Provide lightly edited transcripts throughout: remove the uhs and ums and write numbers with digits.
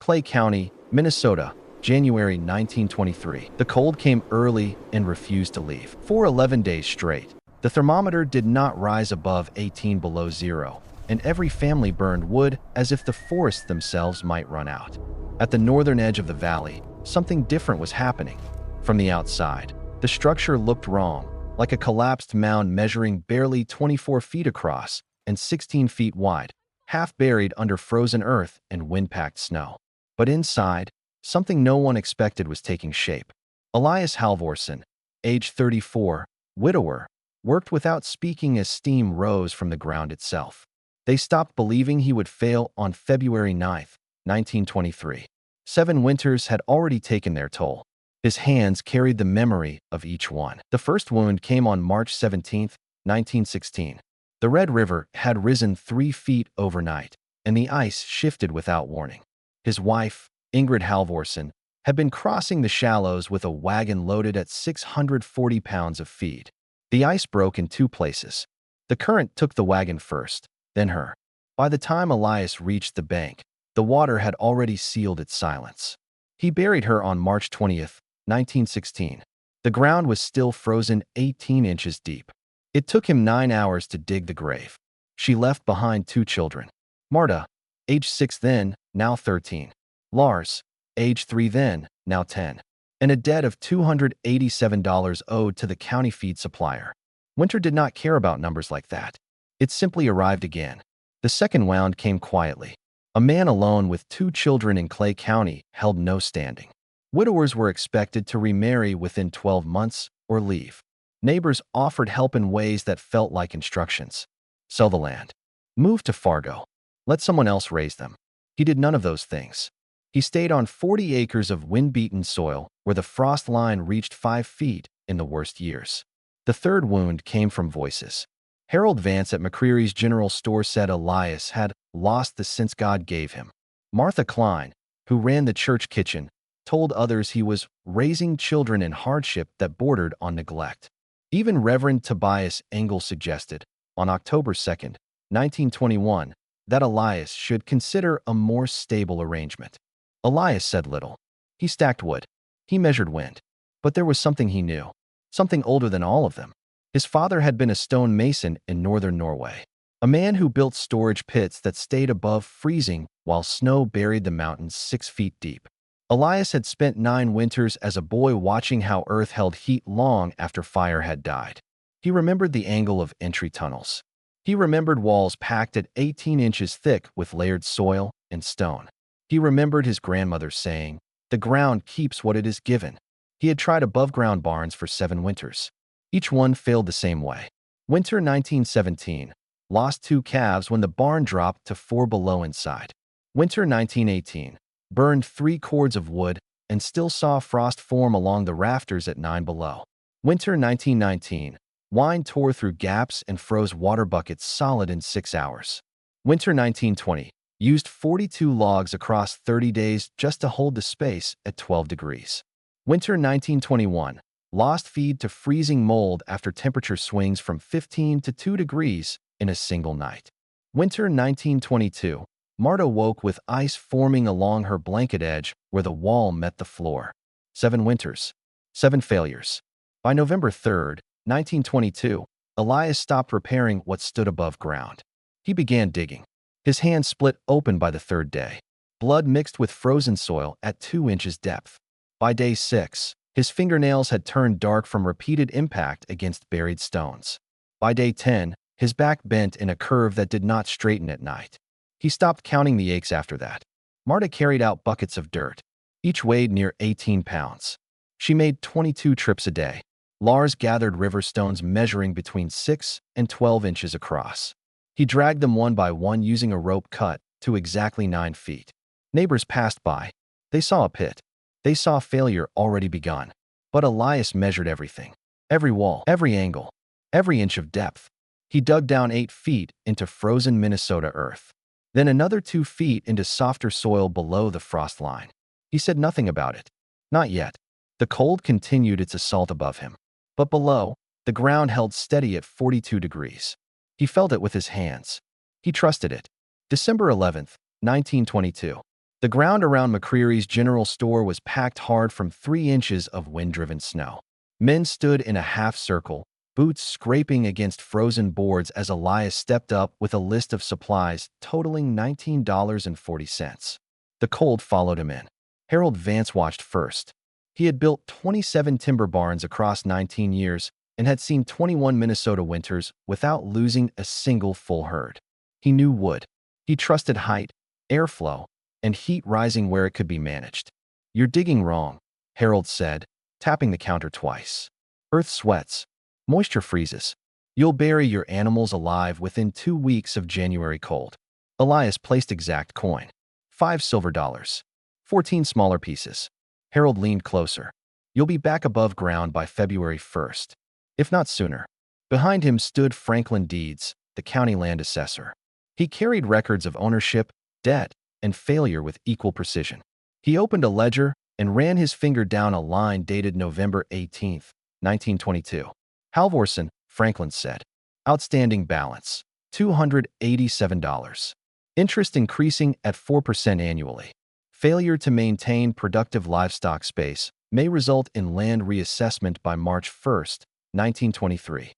Clay County, Minnesota, January 1923. The cold came early and refused to leave. For 11 days straight, the thermometer did not rise above 18 below zero, and every family burned wood as if the forests themselves might run out. At the northern edge of the valley, something different was happening. From the outside, the structure looked wrong, like a collapsed mound measuring barely 24 feet across and 16 feet wide, half buried under frozen earth and wind-packed snow. But inside, something no one expected was taking shape. Elias Halvorsen, age 34, widower, worked without speaking as steam rose from the ground itself. They stopped believing he would fail on February 9, 1923. 7 winters had already taken their toll. His hands carried the memory of each one. The first wound came on March 17, 1916. The Red River had risen 3 feet overnight, and the ice shifted without warning. His wife, Ingrid Halvorsen, had been crossing the shallows with a wagon loaded at 640 pounds of feed. The ice broke in 2 places. The current took the wagon first, then her. By the time Elias reached the bank, the water had already sealed its silence. He buried her on March 20, 1916. The ground was still frozen 18 inches deep. It took him 9 hours to dig the grave. She left behind 2 children. Marta, age 6 then, now 13. Lars, age 3 then, now 10. And a debt of $287 owed to the county feed supplier. Winter did not care about numbers like that. It simply arrived again. The second wound came quietly. A man alone with 2 children in Clay County held no standing. Widowers were expected to remarry within 12 months or leave. Neighbors offered help in ways that felt like instructions. Sell the land. Move to Fargo. Let someone else raise them. He did none of those things. He stayed on 40 acres of wind-beaten soil where the frost line reached 5 feet in the worst years. The third wound came from voices. Harold Vance at Mockery's General Store said Elias had lost the sense God gave him. Martha Klein, who ran the church kitchen, told others he was raising children in hardship that bordered on neglect. Even Reverend Tobias Engel suggested, on October 2, 1921, that Elias should consider a more stable arrangement. Elias said little. He stacked wood. He measured wind. But there was something he knew, something older than all of them. His father had been a stone mason in northern Norway, a man who built storage pits that stayed above freezing while snow buried the mountains 6 feet deep. Elias had spent 9 winters as a boy watching how earth held heat long after fire had died. He remembered the angle of entry tunnels. He remembered walls packed at 18 inches thick with layered soil and stone. He remembered his grandmother saying, "The ground keeps what it is given." He had tried above-ground barns for 7 winters. Each one failed the same way. Winter 1917, lost 2 calves when the barn dropped to 4 below inside. Winter 1918, burned 3 cords of wood and still saw frost form along the rafters at 9 below. Winter 1919, wine tore through gaps and froze water buckets solid in 6 hours. Winter 1920, used 42 logs across 30 days just to hold the space at 12 degrees. Winter 1921, lost feed to freezing mold after temperature swings from 15 to 2 degrees in a single night. Winter 1922, Marta woke with ice forming along her blanket edge where the wall met the floor. 7 winters, 7 failures. By November 3, 1922, Elias stopped repairing what stood above ground. He began digging. His hand split open by the 3rd day. Blood mixed with frozen soil at 2 inches depth. By day 6, his fingernails had turned dark from repeated impact against buried stones. By day 10, his back bent in a curve that did not straighten at night. He stopped counting the aches after that. Marta carried out buckets of dirt. Each weighed near 18 pounds. She made 22 trips a day. Lars gathered river stones measuring between 6 and 12 inches across. He dragged them one by one using a rope cut to exactly 9 feet. Neighbors passed by. They saw a pit. They saw failure already begun. But Elias measured everything. Every wall, every angle, every inch of depth. He dug down 8 feet into frozen Minnesota earth. Then another 2 feet into softer soil below the frost line. He said nothing about it. Not yet. The cold continued its assault above him. But below, the ground held steady at 42 degrees. He felt it with his hands. He trusted it. December 11, 1922. The ground around Mockery's general store was packed hard from 3 inches of wind-driven snow. Men stood in a half-circle, boots scraping against frozen boards as Elias stepped up with a list of supplies totaling $19.40. The cold followed him in. Harold Vance watched first. He had built 27 timber barns across 19 years and had seen 21 Minnesota winters without losing a single full herd. He knew wood. He trusted height, airflow, and heat rising where it could be managed. "You're digging wrong," Harold said, tapping the counter twice. "Earth sweats. Moisture freezes. You'll bury your animals alive within 2 weeks of January cold." Elias placed exact coin. 5 silver dollars. 14 smaller pieces. Harold leaned closer. "You'll be back above ground by February 1st, if not sooner." Behind him stood Franklin Deeds, the county land assessor. He carried records of ownership, debt, and failure with equal precision. He opened a ledger and ran his finger down a line dated November 18th, 1922. "Halvorson," Franklin said. "Outstanding balance, $287. Interest increasing at 4% annually. Failure to maintain productive livestock space may result in land reassessment by March 1st, 1923.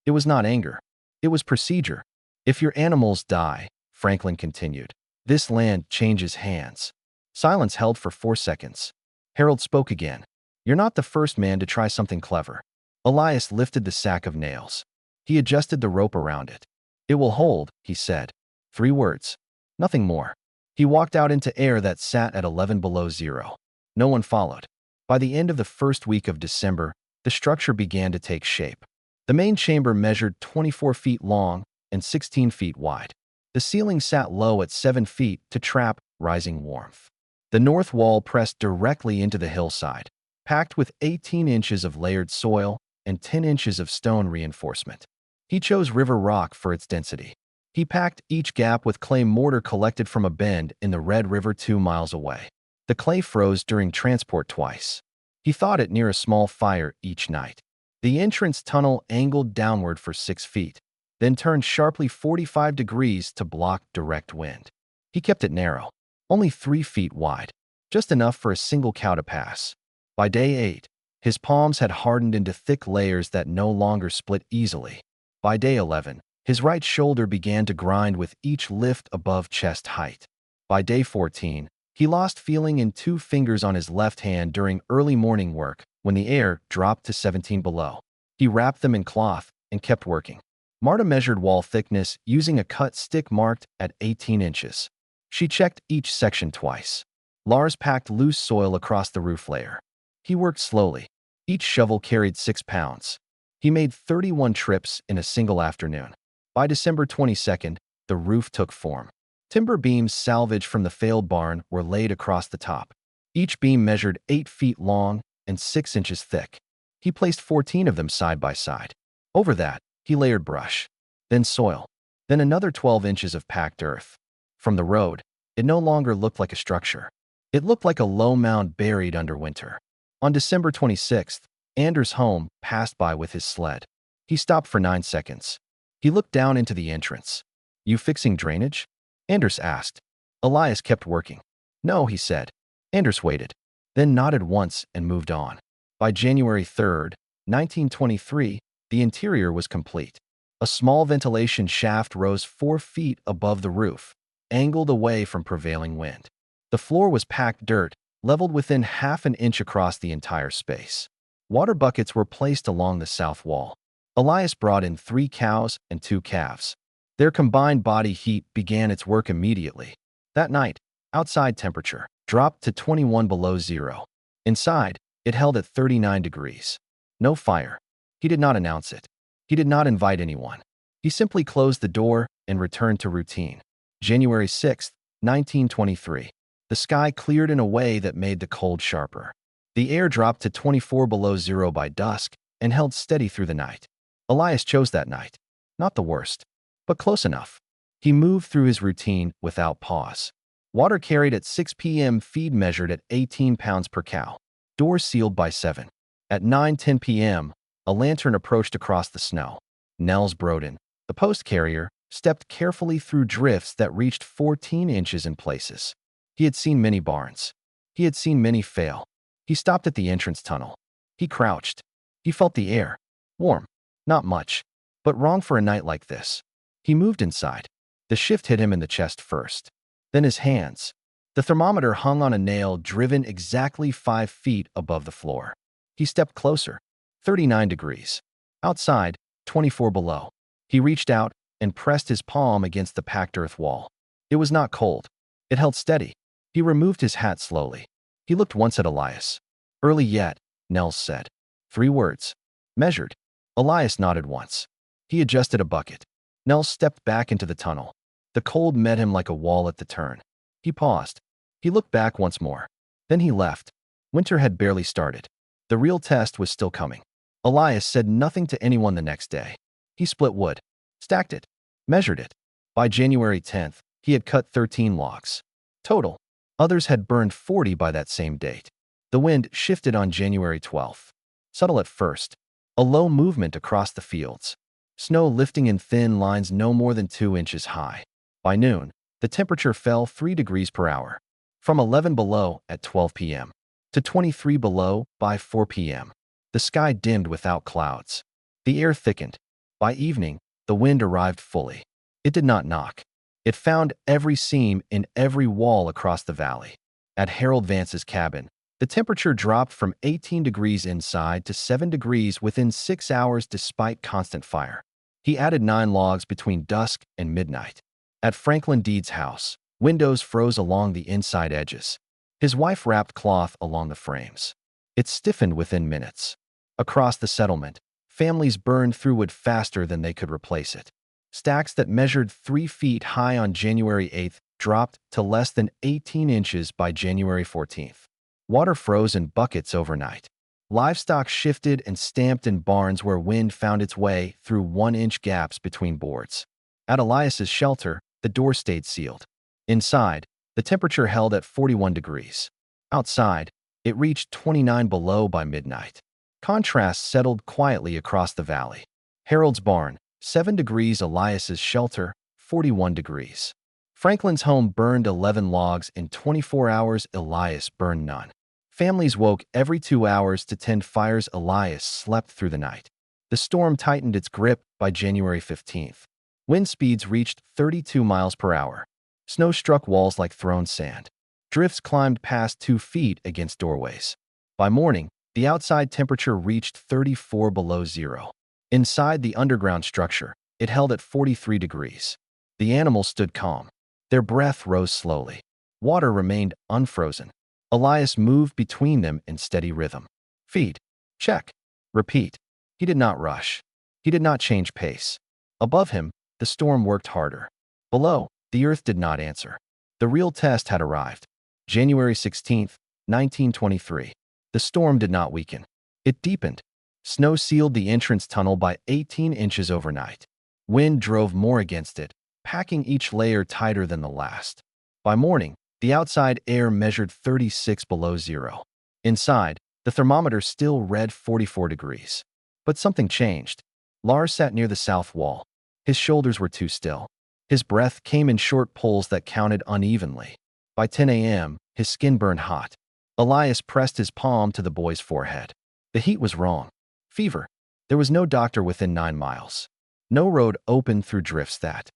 It was not anger. It was procedure. "If your animals die," Franklin continued, "this land changes hands." Silence held for 4 seconds. Harold spoke again. "You're not the first man to try something clever." Elias lifted the sack of nails. He adjusted the rope around it. "It will hold," he said. 3 words. Nothing more. He walked out into air that sat at 11 below zero. No one followed. By the end of the first week of December, the structure began to take shape. The main chamber measured 24 feet long and 16 feet wide. The ceiling sat low at 7 feet to trap rising warmth. The north wall pressed directly into the hillside, packed with 18 inches of layered soil and 10 inches of stone reinforcement. He chose river rock for its density. He packed each gap with clay mortar collected from a bend in the Red River 2 miles away. The clay froze during transport twice. He thawed it near a small fire each night. The entrance tunnel angled downward for 6 feet, then turned sharply 45 degrees to block direct wind. He kept it narrow, only 3 feet wide, just enough for a single cow to pass. By day 8, his palms had hardened into thick layers that no longer split easily. By day 11, his right shoulder began to grind with each lift above chest height. By day 14, he lost feeling in 2 fingers on his left hand during early morning work when the air dropped to 17 below. He wrapped them in cloth and kept working. Marta measured wall thickness using a cut stick marked at 18 inches. She checked each section twice. Lars packed loose soil across the roof layer. He worked slowly. Each shovel carried 6 pounds. He made 31 trips in a single afternoon. By December 22nd, the roof took form. Timber beams salvaged from the failed barn were laid across the top. Each beam measured 8 feet long and 6 inches thick. He placed 14 of them side by side. Over that, he layered brush, then soil, then another 12 inches of packed earth. From the road, it no longer looked like a structure. It looked like a low mound buried under winter. On December 26th, Anders' home passed by with his sled. He stopped for 9 seconds. He looked down into the entrance. "You fixing drainage?" Anders asked. Elias kept working. "No," he said. Anders waited, then nodded once and moved on. By January 3rd, 1923, the interior was complete. A small ventilation shaft rose 4 feet above the roof, angled away from prevailing wind. The floor was packed dirt, leveled within half an inch across the entire space. Water buckets were placed along the south wall. Elias brought in 3 cows and 2 calves. Their combined body heat began its work immediately. That night, outside temperature dropped to 21 below zero. Inside, it held at 39 degrees. No fire. He did not announce it. He did not invite anyone. He simply closed the door and returned to routine. January 6, 1923. The sky cleared in a way that made the cold sharper. The air dropped to 24 below zero by dusk and held steady through the night. Elias chose that night. Not the worst, but close enough. He moved through his routine without pause. Water carried at 6 p.m., feed measured at 18 pounds per cow. Doors sealed by 7. At 9:10 p.m., a lantern approached across the snow. Nels Broden, the post carrier, stepped carefully through drifts that reached 14 inches in places. He had seen many barns. He had seen many fail. He stopped at the entrance tunnel. He crouched. He felt the air. Warm. Not much, but wrong for a night like this. He moved inside. The shift hit him in the chest first. Then his hands. The thermometer hung on a nail driven exactly 5 feet above the floor. He stepped closer. 39 degrees. Outside, 24 below. He reached out and pressed his palm against the packed earth wall. It was not cold. It held steady. He removed his hat slowly. He looked once at Elias. Early yet, Nels said. 3 words. Measured. Elias nodded once. He adjusted a bucket. Nels stepped back into the tunnel. The cold met him like a wall at the turn. He paused. He looked back once more. Then he left. Winter had barely started. The real test was still coming. Elias said nothing to anyone the next day. He split wood, stacked it, measured it. By January 10th, he had cut 13 logs. Total. Others had burned 40 by that same date. The wind shifted on January 12th. Subtle at first. A low movement across the fields. Snow lifting in thin lines no more than 2 inches high. By noon, the temperature fell 3 degrees per hour. From 11 below at 12 p.m. to 23 below by 4 p.m. The sky dimmed without clouds. The air thickened. By evening, the wind arrived fully. It did not knock. It found every seam in every wall across the valley. At Harold Vance's cabin, the temperature dropped from 18 degrees inside to 7 degrees within 6 hours despite constant fire. He added 9 logs between dusk and midnight. At Franklin Deed's house, windows froze along the inside edges. His wife wrapped cloth along the frames. It stiffened within minutes. Across the settlement, families burned through wood faster than they could replace it. Stacks that measured 3 feet high on January 8th dropped to less than 18 inches by January 14th. Water froze in buckets overnight. Livestock shifted and stamped in barns where wind found its way through 1-inch gaps between boards. At Elias's shelter, the door stayed sealed. Inside, the temperature held at 41 degrees. Outside, it reached 29 below by midnight. Contrast settled quietly across the valley. Harold's barn, 7 degrees. Elias's shelter, 41 degrees. Franklin's home burned 11 logs in 24 hours. Elias burned none. Families woke every 2 hours to tend fires. Elias slept through the night. The storm tightened its grip by January 15th. Wind speeds reached 32 miles per hour. Snow struck walls like thrown sand. Drifts climbed past 2 feet against doorways. By morning, the outside temperature reached 34 below zero. Inside the underground structure, it held at 43 degrees. The animals stood calm. Their breath rose slowly. Water remained unfrozen. Elias moved between them in steady rhythm. Feed. Check. Repeat. He did not rush. He did not change pace. Above him, the storm worked harder. Below, the earth did not answer. The real test had arrived. January 16th, 1923. The storm did not weaken. It deepened. Snow sealed the entrance tunnel by 18 inches overnight. Wind drove more against it, packing each layer tighter than the last. By morning, the outside air measured 36 below zero. Inside, the thermometer still read 44 degrees. But something changed. Lars sat near the south wall. His shoulders were too still. His breath came in short pulls that counted unevenly. By 10 a.m., his skin burned hot. Elias pressed his palm to the boy's forehead. The heat was wrong. Fever. There was no doctor within 9 miles. No road opened through drifts that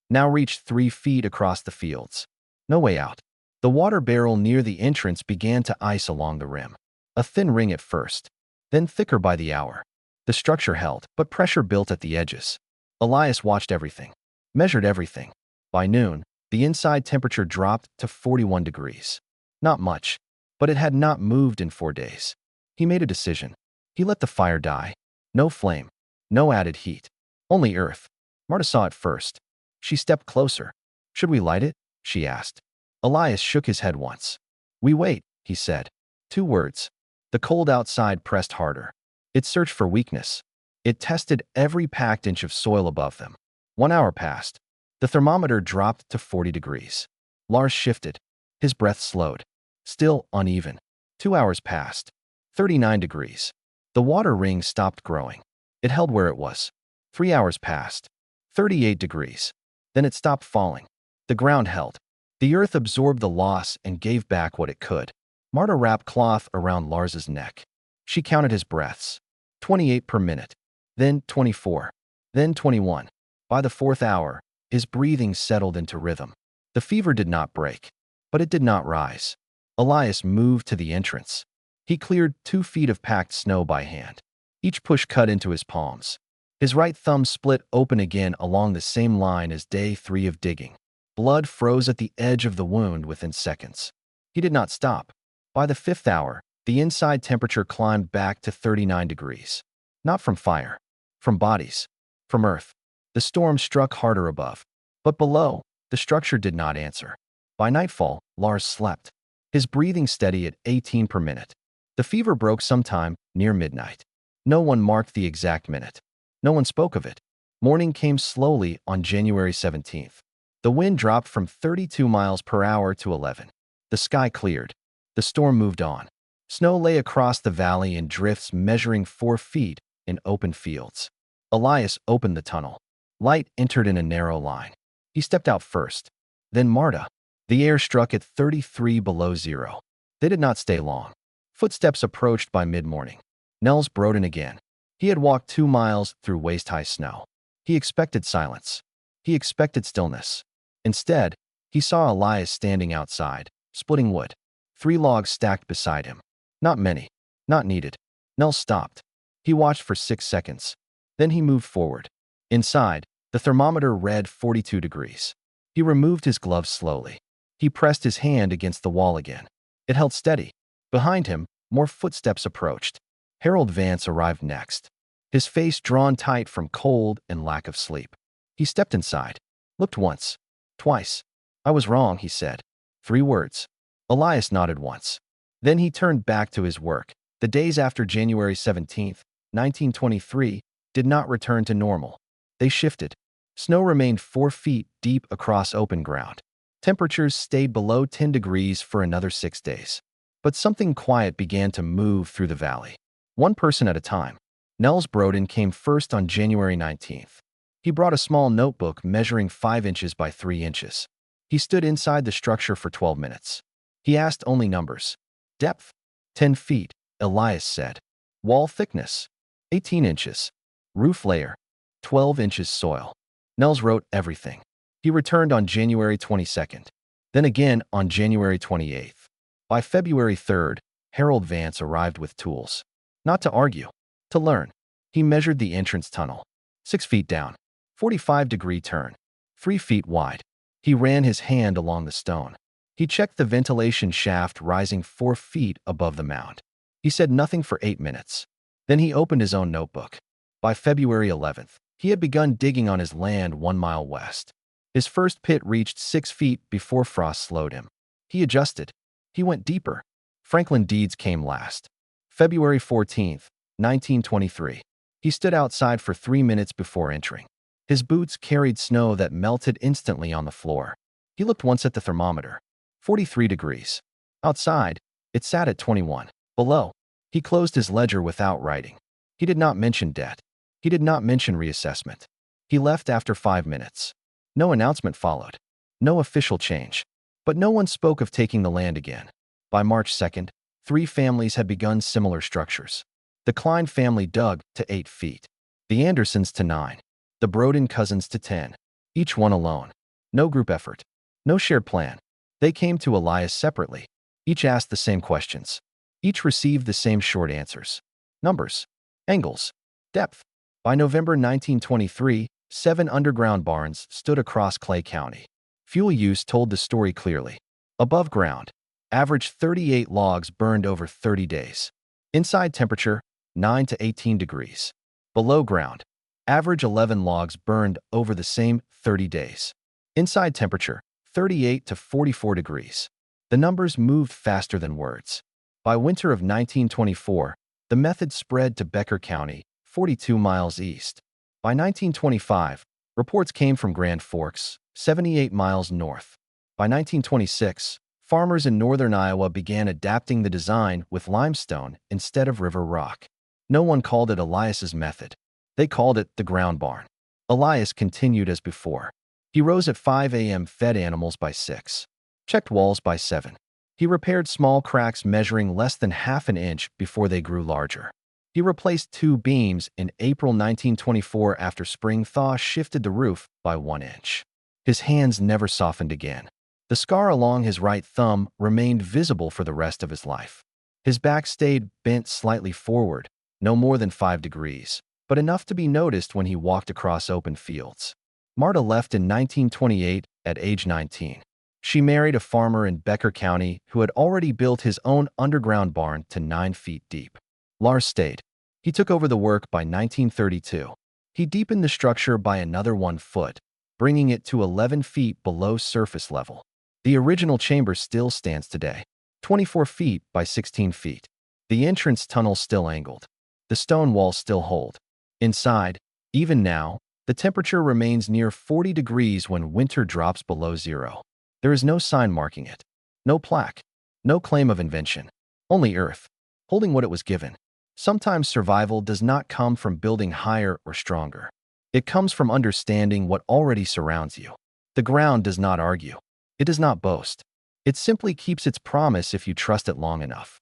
now reached 3 feet across the fields. No way out. The water barrel near the entrance began to ice along the rim. A thin ring at first, then thicker by the hour. The structure held, but pressure built at the edges. Elias watched everything, measured everything. By noon, the inside temperature dropped to 41 degrees. Not much, but it had not moved in 4 days. He made a decision. He let the fire die. No flame, no added heat, only earth. Marta saw it first. She stepped closer. Should we light it? She asked. Elias shook his head once. We wait, he said. 2 words. The cold outside pressed harder. It searched for weakness. It tested every packed inch of soil above them. 1 hour passed. The thermometer dropped to 40 degrees. Lars shifted. His breath slowed. Still uneven. 2 hours passed. 39 degrees. The water ring stopped growing. It held where it was. 3 hours passed. 38 degrees. Then it stopped falling. The ground held. The earth absorbed the loss and gave back what it could. Marta wrapped cloth around Lars's neck. She counted his breaths. 28 per minute. Then 24. Then 21. By the fourth hour, his breathing settled into rhythm. The fever did not break, but it did not rise. Elias moved to the entrance. He cleared 2 feet of packed snow by hand. Each push cut into his palms. His right thumb split open again along the same line as day 3 of digging. Blood froze at the edge of the wound within seconds. He did not stop. By the 5th hour, the inside temperature climbed back to 39 degrees. Not from fire. From bodies. From earth. The storm struck harder above. But below, the structure did not answer. By nightfall, Lars slept. His breathing steady at 18 per minute. The fever broke sometime near midnight. No one marked the exact minute. No one spoke of it. Morning came slowly on January 17th. The wind dropped from 32 miles per hour to 11. The sky cleared. The storm moved on. Snow lay across the valley in drifts measuring 4 feet in open fields. Elias opened the tunnel. Light entered in a narrow line. He stepped out first. Then Marta. The air struck at 33 below zero. They did not stay long. Footsteps approached by mid-morning. Nels Broden again. He had walked 2 miles through waist-high snow. He expected silence. He expected stillness. Instead, he saw Elias standing outside, splitting wood. 3 logs stacked beside him. Not many. Not needed. Nels stopped. He watched for 6 seconds. Then he moved forward. Inside, the thermometer read 42 degrees. He removed his gloves slowly. He pressed his hand against the wall again. It held steady. Behind him, more footsteps approached. Harold Vance arrived next. His face drawn tight from cold and lack of sleep. He stepped inside. Looked once. Twice. "I was wrong," he said. 3 words. Elias nodded once. Then he turned back to his work. The days after January 17th, 1923, did not return to normal. They shifted. Snow remained 4 feet deep across open ground. Temperatures stayed below 10 degrees for another 6 days. But something quiet began to move through the valley. One person at a time. Nels Broden came first on January 19th. He brought a small notebook measuring 5 inches by 3 inches. He stood inside the structure for 12 minutes. He asked only numbers. Depth? 10 feet, Elias said. Wall thickness? 18 inches. Roof layer? 12 inches soil. Nels wrote everything. He returned on January 22nd. Then again on January 28th. By February 3rd, Harold Vance arrived with tools. Not to argue. To learn. He measured the entrance tunnel. 6 feet down. 45-degree turn. 3 feet wide. He ran his hand along the stone. He checked the ventilation shaft rising 4 feet above the mound. He said nothing for 8 minutes. Then he opened his own notebook. By February 11th, he had begun digging on his land 1 mile west. His first pit reached 6 feet before frost slowed him. He adjusted. He went deeper. Franklin Deeds came last. February 14th, 1923. He stood outside for 3 minutes before entering. His boots carried snow that melted instantly on the floor. He looked once at the thermometer. 43 degrees. Outside, it sat at 21. Below, he closed his ledger without writing. He did not mention debt. He did not mention reassessment. He left after 5 minutes. No announcement followed. No official change. But no one spoke of taking the land again. By March 2nd, 3 families had begun similar structures. The Klein family dug to 8 feet. The Andersons to 9. The Broden cousins to 10. Each one alone. No group effort. No shared plan. They came to Elias separately. Each asked the same questions. Each received the same short answers. Numbers. Angles. Depth. By November 1923, 7 underground barns stood across Clay County. Fuel use told the story clearly. Above ground, average 38 logs burned over 30 days. Inside temperature, 9 to 18 degrees. Below ground, average 11 logs burned over the same 30 days. Inside temperature, 38 to 44 degrees. The numbers moved faster than words. By winter of 1924, the method spread to Becker County, 42 miles east. By 1925, reports came from Grand Forks, 78 miles north. By 1926, farmers in northern Iowa began adapting the design with limestone instead of river rock. No one called it Elias's method. They called it the ground barn. Elias continued as before. He rose at 5 a.m., fed animals by 6. Checked walls by 7. He repaired small cracks measuring less than half an inch before they grew larger. He replaced 2 beams in April 1924 after spring thaw shifted the roof by 1 inch. His hands never softened again. The scar along his right thumb remained visible for the rest of his life. His back stayed bent slightly forward, no more than 5 degrees, but enough to be noticed when he walked across open fields. Marta left in 1928 at age 19. She married a farmer in Becker County who had already built his own underground barn to 9 feet deep. Lars stayed. He took over the work by 1932. He deepened the structure by another 1 foot, bringing it to 11 feet below surface level. The original chamber still stands today, 24 feet by 16 feet. The entrance tunnel still angled. The stone walls still hold. Inside, even now, the temperature remains near 40 degrees when winter drops below 0. There is no sign marking it. No plaque. No claim of invention. Only earth, holding what it was given. Sometimes survival does not come from building higher or stronger. It comes from understanding what already surrounds you. The ground does not argue. It does not boast. It simply keeps its promise if you trust it long enough.